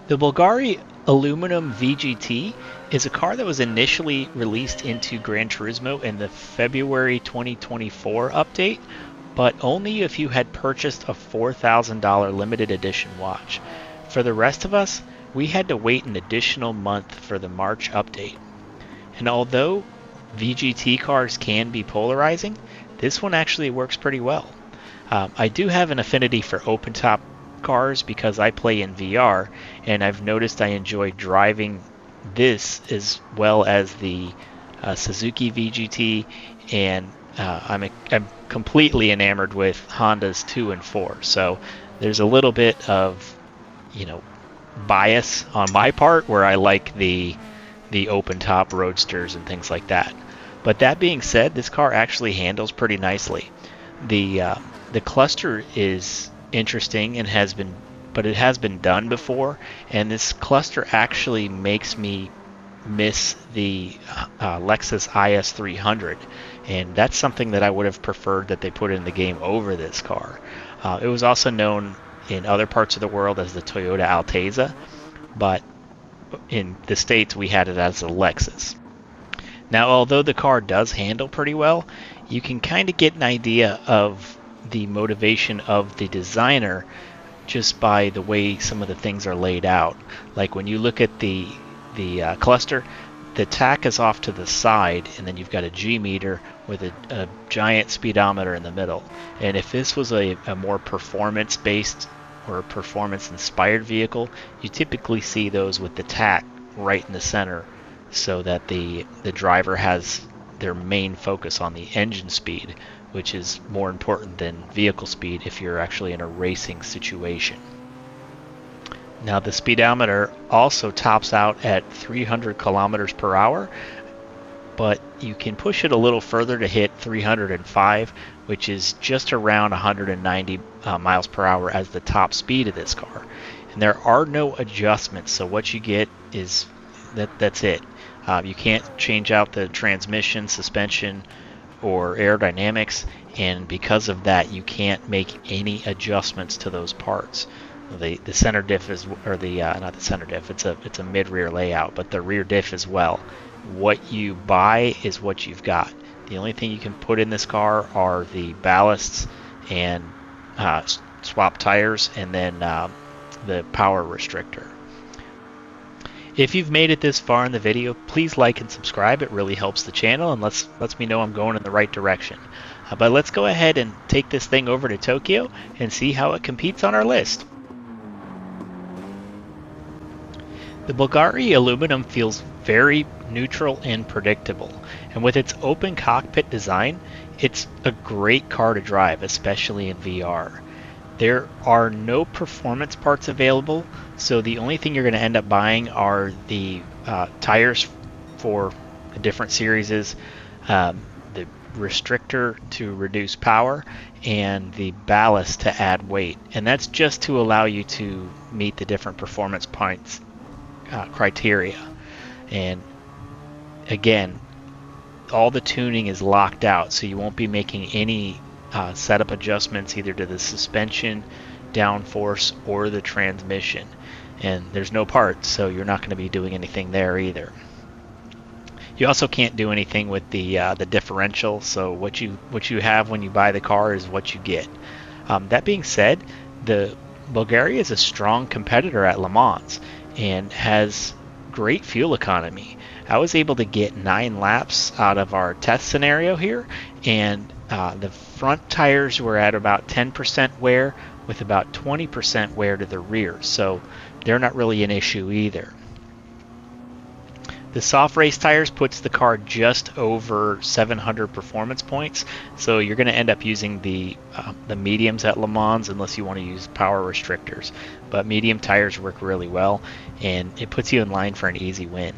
The BVLGARI Aluminum VGT is a car that was initially released into Gran Turismo in the February 2024 update, but only if you had purchased a $4,000 limited edition watch. For the rest of us, we had to wait an additional month for the March update. And although VGT cars can be polarizing, this one actually works pretty well. I do have an affinity for open top cars because I play in VR, and I've noticed I enjoy driving this as well as the Suzuki VGT, and I'm completely enamored with Honda's 2 and 4. So there's a little bit of, you know, bias on my part where I like the open top roadsters and things like that. But that being said, this car actually handles pretty nicely. The cluster is interesting and it has been done before, and this cluster actually makes me miss the Lexus IS 300, and that's something that I would have preferred that they put in the game over this car. It was also known in other parts of the world as the Toyota Alteza, but in the States we had it as a Lexus. Now, although the car does handle pretty well, you can kind of get an idea of the motivation of the designer just by the way some of the things are laid out. Like when you look at the cluster, the tach is off to the side, and then you've got a G meter with a giant speedometer in the middle. And if this was a more performance-based or a performance-inspired vehicle, you typically see those with the tach right in the center, so that the driver has their main focus on the engine speed, which is more important than vehicle speed if you're actually in a racing situation. Now, the speedometer also tops out at 300 kilometers per hour, but you can push it a little further to hit 305, which is just around 190 miles per hour as the top speed of this car. And there are no adjustments, so what you get is that's it. You can't change out the transmission, suspension, or aerodynamics, and because of that, you can't make any adjustments to those parts. The center diff is, or the not the center diff. It's a mid-rear layout, but the rear diff as well. What you buy is what you've got. The only thing you can put in this car are the ballasts and swap tires, and then the power restrictor. If you've made it this far in the video, please like and subscribe. It really helps the channel and lets me know I'm going in the right direction. But let's go ahead and take this thing over to Tokyo and see how it competes on our list. The BVLGARI Aluminum feels very neutral and predictable, and with its open cockpit design, it's a great car to drive, especially in VR. There are no performance parts available, so the only thing you're going to end up buying are the tires for the different series, the restrictor to reduce power, and the ballast to add weight. And that's just to allow you to meet the different performance points criteria. And again, all the tuning is locked out, so you won't be making any setup adjustments either to the suspension, downforce, or the transmission. And there's no parts, so you're not going to be doing anything there either. You also can't do anything with the differential, so what you have when you buy the car is what you get. That being said, the BVLGARI is a strong competitor at Le Mans and has great fuel economy. I was able to get 9 laps out of our test scenario here, and the front tires were at about 10% wear with about 20% wear to the rear, so they're not really an issue either. The soft race tires puts the car just over 700 performance points, so you're going to end up using the mediums at Le Mans unless you want to use power restrictors. But medium tires work really well, and it puts you in line for an easy win.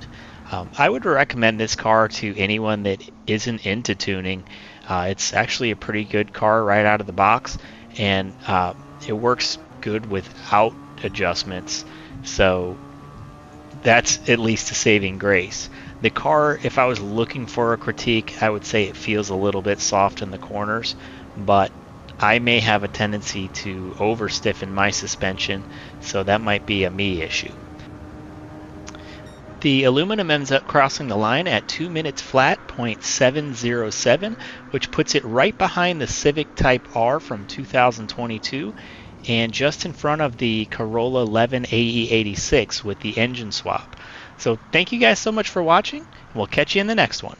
I would recommend this car to anyone that isn't into tuning. It's actually a pretty good car right out of the box, and it works good without adjustments, so that's at least a saving grace. The car, if I was looking for a critique, I would say it feels a little bit soft in the corners, but I may have a tendency to over stiffen my suspension, so that might be a me issue. The aluminum ends up crossing the line at 2 minutes flat, .707, which puts it right behind the Civic Type R from 2022 and just in front of the Corolla 11 AE86 with the engine swap. So thank you guys so much for watching, and we'll catch you in the next one.